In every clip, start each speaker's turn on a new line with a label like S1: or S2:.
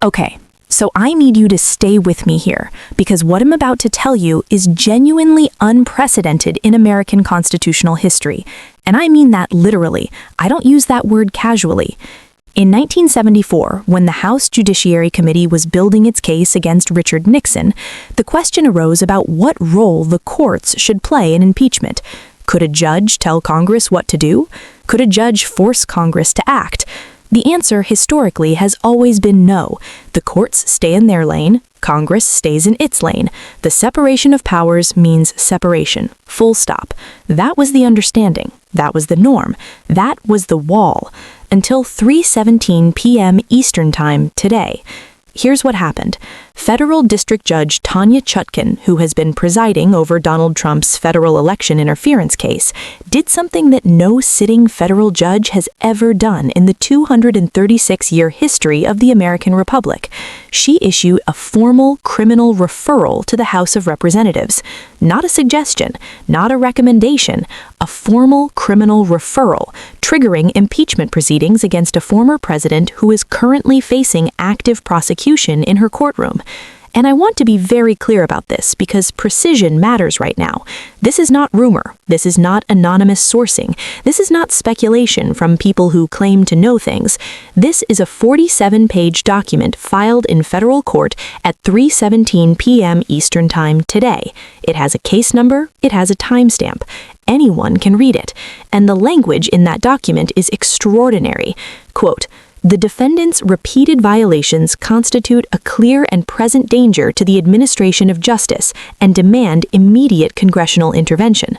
S1: Okay, so I need you to stay with me here, because what I'm about to tell you is genuinely unprecedented in American constitutional history. And I mean that literally. I don't use that word casually. In 1974, when the House Judiciary Committee was building its case against Richard Nixon, the question arose about what role the courts should play in impeachment. Could a judge tell Congress what to do? Could a judge force Congress to act? The answer historically has always been no. The courts stay in their lane, Congress stays in its lane. The separation of powers means separation. Full stop. That was the understanding. That was the norm. That was the wall. Until 3:17 p.m. Eastern Time today. Here's what happened. Federal District Judge Tanya Chutkan, who has been presiding over Donald Trump's federal election interference case, did something that no sitting federal judge has ever done in the 236-year history of the American Republic. She issued a formal criminal referral to the House of Representatives. Not a suggestion, not a recommendation, a formal criminal referral, triggering impeachment proceedings against a former president who is currently facing active prosecution in her courtroom. And I want to be very clear about this because precision matters right now. This is not rumor. This is not anonymous sourcing. This is not speculation from people who claim to know things. This is a 47-page document filed in federal court at 3:17 p.m. Eastern Time today. It has a case number. It has a timestamp. Anyone can read it. And the language in that document is extraordinary. Quote, "The defendant's repeated violations constitute a clear and present danger to the administration of justice and demand immediate congressional intervention."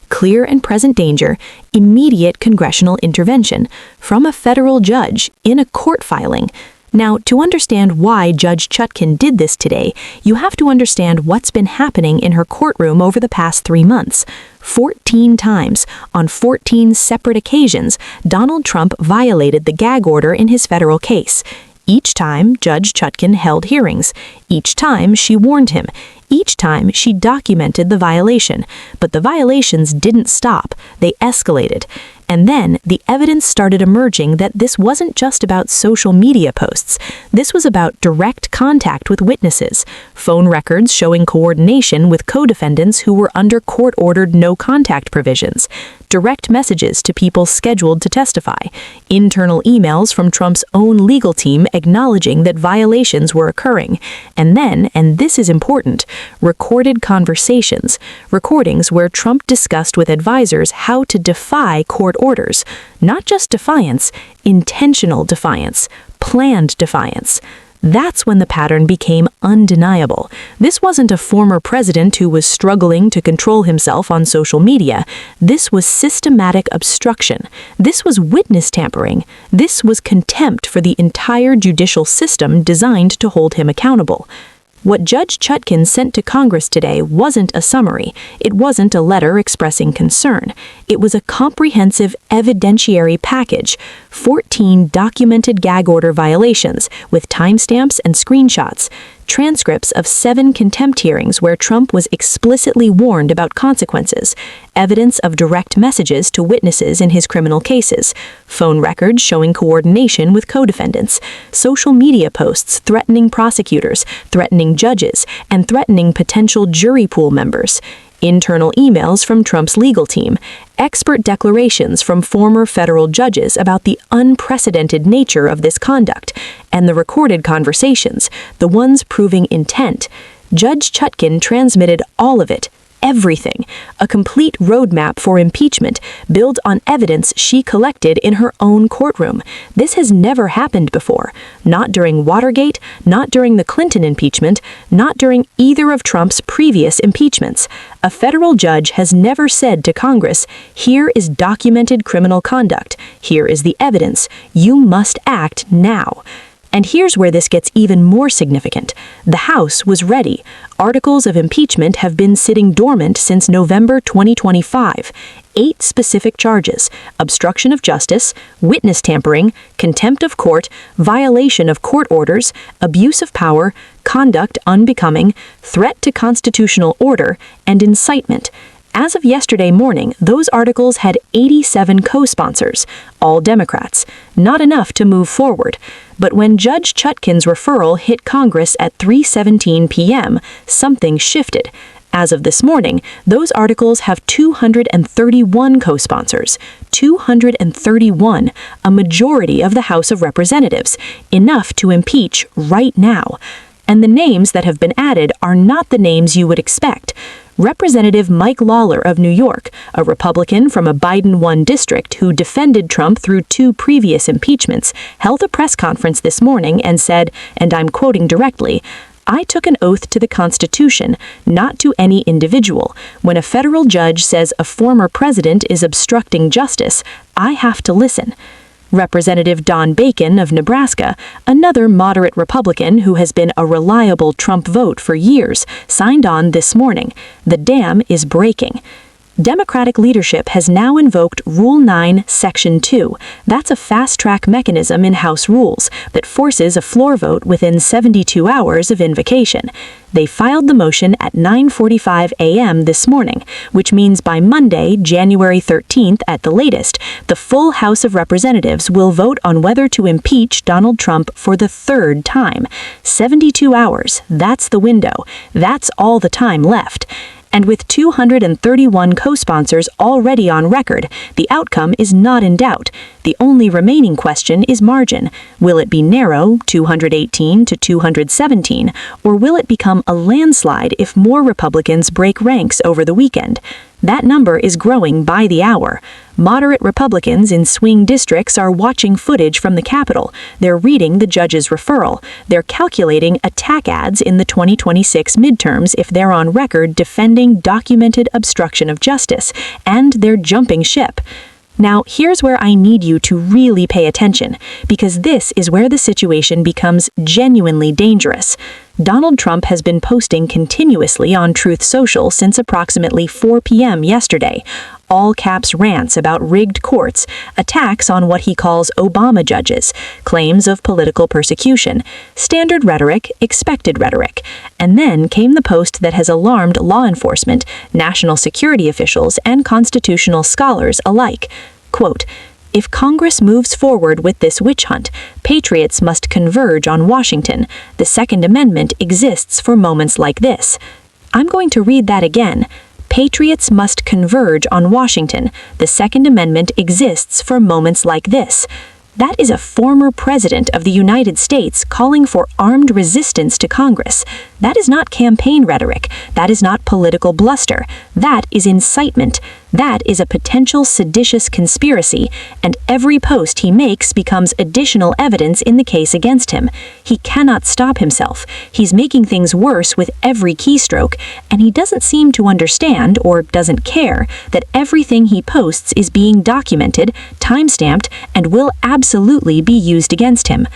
S1: Clear and present danger, immediate congressional intervention from a federal judge in a court filing. Now, to understand why Judge Chutkan did this today, you have to understand what's been happening in her courtroom over the past 3 months. 14 times, on 14 separate occasions, Donald Trump violated the gag order in his federal case. Each time, Judge Chutkan held hearings. Each time, she warned him. Each time, she documented the violation. But the violations didn't stop. They escalated. And then the evidence started emerging that this wasn't just about social media posts. This was about direct contact with witnesses, phone records showing coordination with co-defendants who were under court-ordered no-contact provisions, direct messages to people scheduled to testify, internal emails from Trump's own legal team acknowledging that violations were occurring, and then, and this is important, recorded conversations, recordings where Trump discussed with advisors how to defy court orders, not just defiance, intentional defiance, planned defiance. That's when the pattern became undeniable. This wasn't a former president who was struggling to control himself on social media. This was systematic obstruction. This was witness tampering. This was contempt for the entire judicial system designed to hold him accountable. What Judge Chutkan sent to Congress today wasn't a summary. It wasn't a letter expressing concern. It was a comprehensive evidentiary package, 14 documented gag order violations with timestamps and screenshots, transcripts of 7 contempt hearings where Trump was explicitly warned about consequences, evidence of direct messages to witnesses in his criminal cases, phone records showing coordination with co-defendants, social media posts threatening prosecutors, threatening judges, and threatening potential jury pool members, internal emails from Trump's legal team, expert declarations from former federal judges about the unprecedented nature of this conduct, and the recorded conversations, the ones proving intent. Judge Chutkan transmitted all of it, everything, a complete roadmap for impeachment built on evidence she collected in her own courtroom. This has never happened before. Not during Watergate, not during the Clinton impeachment, not during either of Trump's previous impeachments. A federal judge has never said to Congress, "Here is documented criminal conduct. Here is the evidence. You must act now." And here's where this gets even more significant. The House was ready. Articles of impeachment have been sitting dormant since November 2025. 8 specific charges: obstruction of justice, witness tampering, contempt of court, violation of court orders, abuse of power, conduct unbecoming, threat to constitutional order, and incitement. As of yesterday morning, those articles had 87 co-sponsors, all Democrats, not enough to move forward. But when Judge Chutkan's referral hit Congress at 3:17 p.m., something shifted. As of this morning, those articles have 231 co-sponsors. 231, a majority of the House of Representatives, enough to impeach right now. And the names that have been added are not the names you would expect. Representative Mike Lawler of New York, a Republican from a Biden-won district who defended Trump through 2 previous impeachments, held a press conference this morning and said, and I'm quoting directly, "I took an oath to the Constitution, not to any individual. When a federal judge says a former president is obstructing justice, I have to listen." Representative Don Bacon of Nebraska, another moderate Republican who has been a reliable Trump vote for years, signed on this morning. The dam is breaking. Democratic leadership has now invoked Rule 9, Section 2. That's a fast-track mechanism in House rules that forces a floor vote within 72 hours of invocation. They filed the motion at 9:45 a.m. this morning, which means by Monday, January 13th at the latest, the full House of Representatives will vote on whether to impeach Donald Trump for the 3rd time. 72 hours, that's the window. That's all the time left. And with 231 co-sponsors already on record, the outcome is not in doubt. The only remaining question is margin. Will it be narrow, 218 to 217, or will it become a landslide if more Republicans break ranks over the weekend? That number is growing by the hour. Moderate Republicans in swing districts are watching footage from the Capitol. They're reading the judge's referral. They're calculating attack ads in the 2026 midterms if they're on record defending documented obstruction of justice. And they're jumping ship. Now, here's where I need you to really pay attention, because this is where the situation becomes genuinely dangerous. Donald Trump has been posting continuously on Truth Social since approximately 4 p.m. yesterday. All-caps rants about rigged courts, attacks on what he calls Obama judges, claims of political persecution, standard rhetoric, expected rhetoric. And then came the post that has alarmed law enforcement, national security officials, and constitutional scholars alike. Quote, "If Congress moves forward with this witch hunt, patriots must converge on Washington. The Second Amendment exists for moments like this." I'm going to read that again. Patriots must converge on Washington. The Second Amendment exists for moments like this. That is a former president of the United States calling for armed resistance to Congress. That is not campaign rhetoric. That is not political bluster. That is incitement. That is a potential seditious conspiracy, and every post he makes becomes additional evidence in the case against him. He cannot stop himself. He's making things worse with every keystroke, and he doesn't seem to understand, or doesn't care, that everything he posts is being documented, time-stamped, and will absolutely be used against him.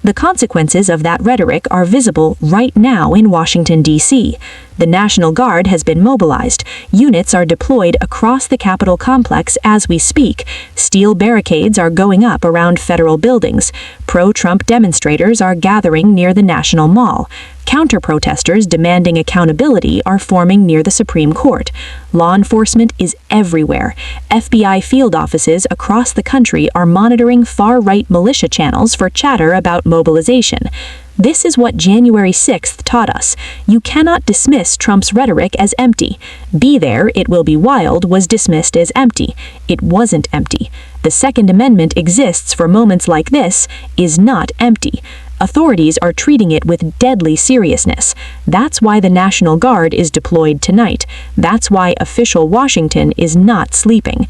S1: The consequences of that rhetoric are visible right now in Washington, D.C. The National Guard has been mobilized. Units are deployed across the Capitol complex as we speak. Steel barricades are going up around federal buildings. Pro-Trump demonstrators are gathering near the National Mall. Counter-protesters demanding accountability are forming near the Supreme Court. Law enforcement is everywhere. FBI field offices across the country are monitoring far-right militia channels for chatter about mobilization. This is what January 6th taught us. You cannot dismiss Trump's rhetoric as empty. "Be there, it will be wild" was dismissed as empty. It wasn't empty. The Second Amendment exists for moments like this is not empty. Authorities are treating it with deadly seriousness. That's why the National Guard is deployed tonight. That's why official Washington is not sleeping.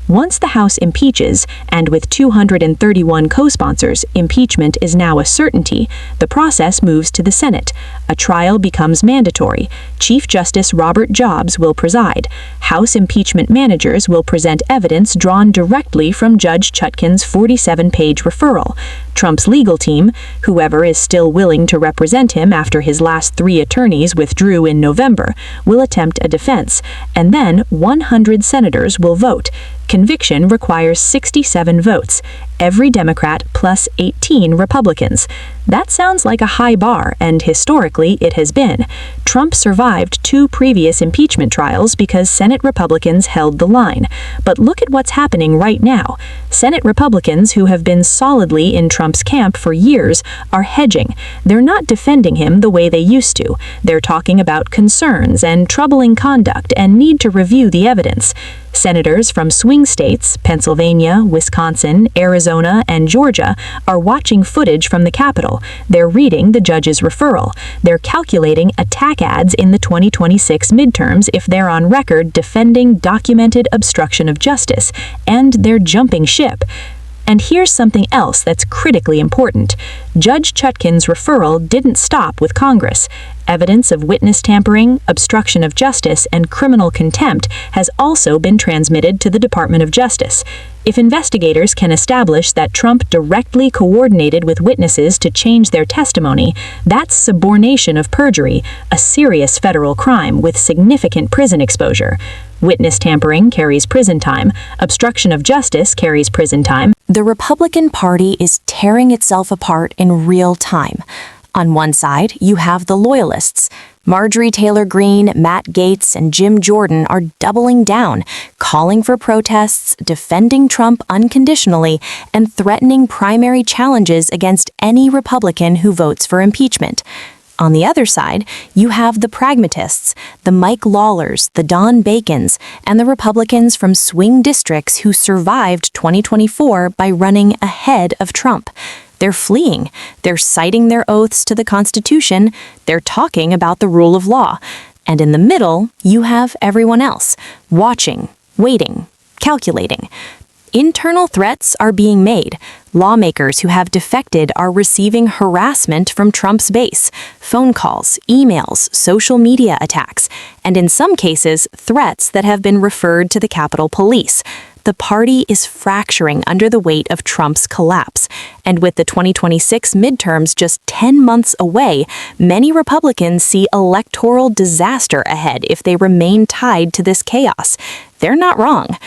S1: Once the House impeaches, and with 231 co-sponsors, impeachment is now a certainty, the process moves to the Senate. A trial becomes mandatory. Chief Justice Robert Jobs will preside. House impeachment managers will present evidence drawn directly from Judge Chutkan's 47-page referral. Trump's legal team, whoever is still willing to represent him after his last 3 attorneys withdrew in November, will attempt a defense, and then 100 senators will vote. Conviction requires 67 votes. every Democrat plus 18 Republicans. That sounds like a high bar, and historically it has been. Trump survived 2 previous impeachment trials because Senate Republicans held the line. But look at what's happening right now. Senate Republicans who have been solidly in Trump's camp for years are hedging. They're not defending him the way they used to. They're talking about concerns and troubling conduct and need to review the evidence. Senators from swing states, Pennsylvania, Wisconsin, Arizona, and Georgia, are watching footage from the Capitol. They're reading the judge's referral. They're calculating attack ads in the 2026 midterms if they're on record defending documented obstruction of justice, and they're jumping ship. And here's something else that's critically important. Judge Chutkan's referral didn't stop with Congress. Evidence of witness tampering, obstruction of justice, and criminal contempt has also been transmitted to the Department of Justice. If investigators can establish that Trump directly coordinated with witnesses to change their testimony, that's subornation of perjury, a serious federal crime with significant prison exposure. Witness tampering carries prison time. Obstruction of justice carries prison time.
S2: The Republican Party is tearing itself apart in real time. On one side, you have the loyalists. Marjorie Taylor Greene, Matt Gaetz, and Jim Jordan are doubling down, calling for protests, defending Trump unconditionally, and threatening primary challenges against any Republican who votes for impeachment. On the other side, you have the pragmatists, the Mike Lawlers, the Don Bacons, and the Republicans from swing districts who survived 2024 by running ahead of Trump. They're fleeing. They're citing their oaths to the Constitution. They're talking about the rule of law. And in the middle, you have everyone else, watching, waiting, calculating. Internal threats are being made. Lawmakers who have defected are receiving harassment from Trump's base, phone calls, emails, social media attacks, and in some cases, threats that have been referred to the Capitol Police. The party is fracturing under the weight of Trump's collapse. And with the 2026 midterms just 10 months away, many Republicans see electoral disaster ahead if they remain tied to this chaos. They're not wrong.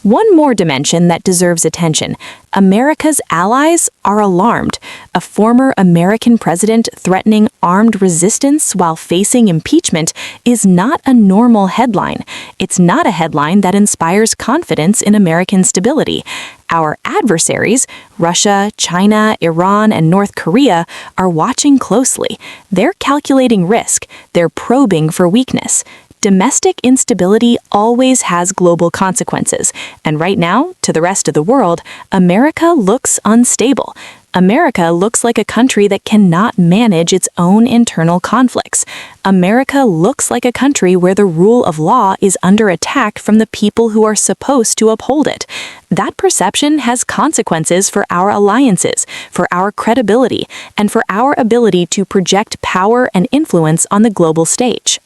S2: One more dimension that deserves attention. America's allies are alarmed. A former American president threatening armed resistance while facing impeachment is not a normal headline. It's not a headline that inspires confidence in American stability. Our adversaries, Russia, China, Iran, and North Korea, are watching closely. They're calculating risk. They're probing for weakness. Domestic instability always has global consequences, and right now, to the rest of the world, America looks unstable. America looks like a country that cannot manage its own internal conflicts. America looks like a country where the rule of law is under attack from the people who are supposed to uphold it. That perception has consequences for our alliances, for our credibility, and for our ability to project power and influence on the global stage.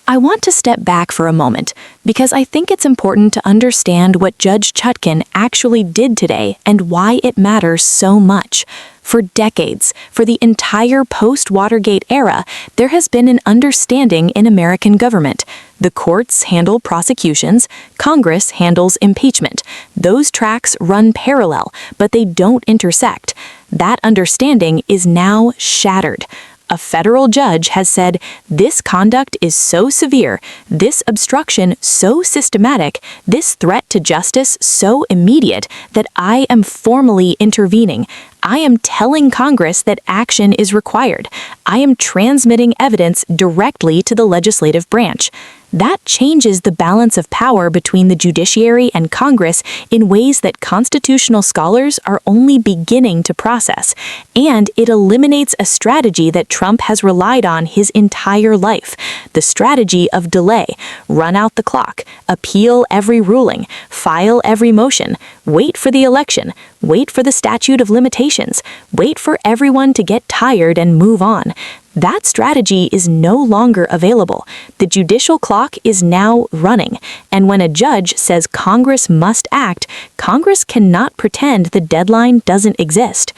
S2: I want to step back for a moment because I think it's important to understand what Judge Chutkan actually did today and why it matters so much. For decades, for the entire post-Watergate era, there has been an understanding in American government. The courts handle prosecutions, Congress handles impeachment. Those tracks run parallel, but they don't intersect. That understanding is now shattered. A federal judge has said, this conduct is so severe, this obstruction so systematic, this threat to justice so immediate that I am formally intervening. I am telling Congress that action is required. I am transmitting evidence directly to the legislative branch. That changes the balance of power between the judiciary and Congress in ways that constitutional scholars are only beginning to process, and it eliminates a strategy that Trump has relied on his entire life, the strategy of delay, run out the clock, appeal every ruling, file every motion, wait for the election, wait for the statute of limitations, wait for everyone to get tired and move on. That strategy is no longer available. The judicial clock is now running, and when a judge says Congress must act, Congress cannot pretend the deadline doesn't exist.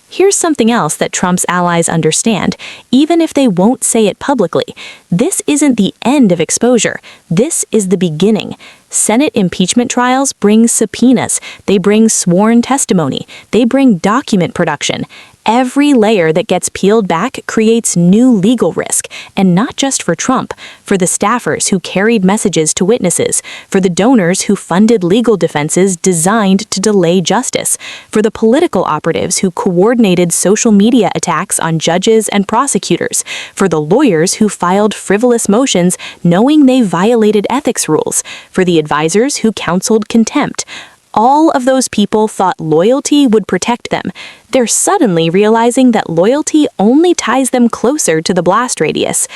S2: Here's something else that Trump's allies understand, even if they won't say it publicly. This isn't the end of exposure.
S1: This is the beginning. Senate impeachment trials bring subpoenas, they bring sworn testimony, they bring document production. Every layer that gets peeled back creates new legal risk, and not just for Trump, for the staffers who carried messages to witnesses, for the donors who funded legal defenses designed to delay justice, for the political operatives who coordinated social media attacks on judges and prosecutors, for the lawyers who filed frivolous motions knowing they violated ethics rules, for the advisors who counseled contempt. All of those people thought loyalty would protect them. They're suddenly realizing that loyalty only ties them closer to the blast radius.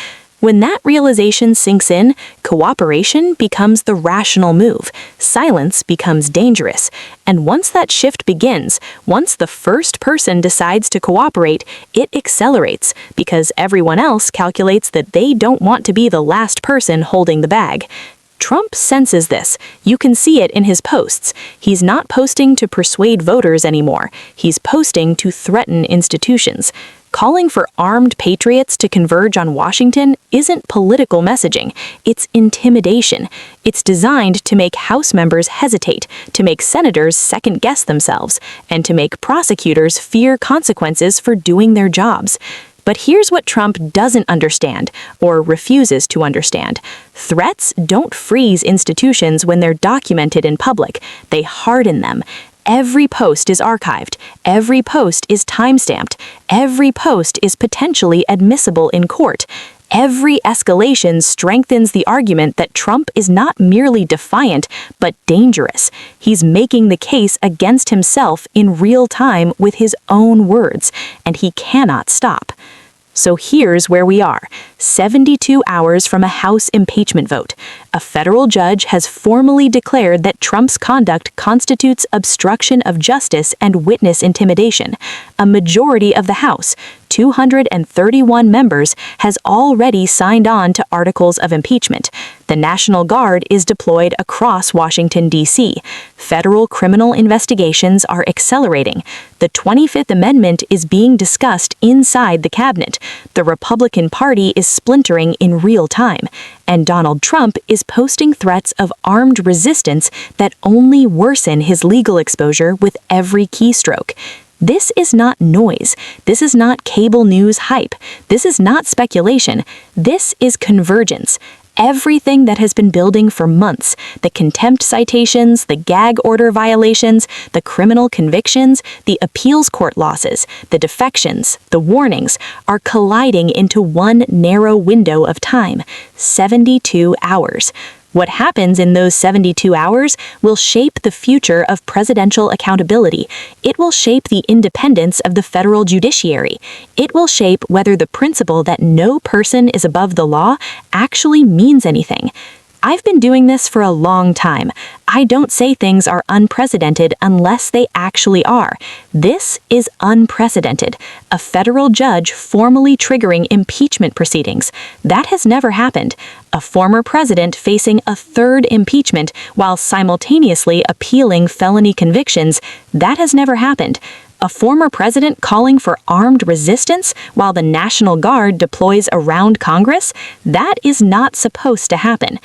S1: When that realization sinks in, cooperation becomes the rational move. Silence becomes dangerous. And once that shift begins, once the first person decides to cooperate, it accelerates because everyone else calculates that they don't want to be the last person holding the bag. Trump senses this. You can see it in his posts. He's not posting to persuade voters anymore. He's posting to threaten institutions. Calling for armed patriots to converge on Washington isn't political messaging. It's intimidation. It's designed to make House members hesitate, to make senators second-guess themselves, and to make prosecutors fear consequences for doing their jobs. But here's what Trump doesn't understand, or refuses to understand. Threats don't freeze institutions when they're documented in public. They harden them. Every post is archived. Every post is timestamped. Every post is potentially admissible in court. Every escalation strengthens the argument that Trump is not merely defiant, but dangerous. He's making the case against himself in real time with his own words, and he cannot stop. So here's where we are, 72 hours from a House impeachment vote. A federal judge has formally declared that Trump's conduct constitutes obstruction of justice and witness intimidation. A majority of the House, 231 members, has already signed on to articles of impeachment. The National Guard is deployed across Washington, D.C. Federal criminal investigations are accelerating. The 25th Amendment is being discussed inside the cabinet. The Republican Party is splintering in real time. And Donald Trump is posting threats of armed resistance that only worsen his legal exposure with every keystroke. This is not noise. This is not cable news hype. This is not speculation. This is convergence. Everything that has been building for months, the contempt citations, the gag order violations, the criminal convictions, the appeals court losses, the defections, the warnings, are colliding into one narrow window of time, 72 hours. What happens in those 72 hours will shape the future of presidential accountability. It will shape the independence of the federal judiciary. It will shape whether the principle that no person is above the law actually means anything. I've been doing this for a long time. I don't say things are unprecedented unless they actually are. This is unprecedented. A federal judge formally triggering impeachment proceedings. That has never happened. A former president facing a third impeachment while simultaneously appealing felony convictions. That has never happened. A former president calling for armed resistance while the National Guard deploys around Congress? That is not supposed to happen.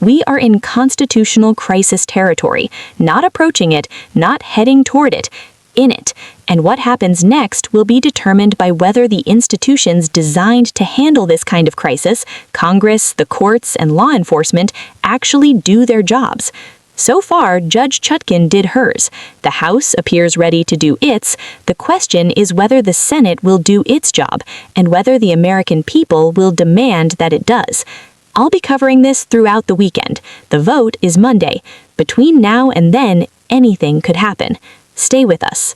S1: We are in constitutional crisis territory, not approaching it, not heading toward it, in it. And what happens next will be determined by whether the institutions designed to handle this kind of crisis, Congress, the courts, and law enforcement, actually do their jobs. So far, Judge Chutkan did hers. The House appears ready to do its. The question is whether the Senate will do its job, and whether the American people will demand that it does. I'll be covering this throughout the weekend. The vote is Monday. Between now and then, anything could happen. Stay with us.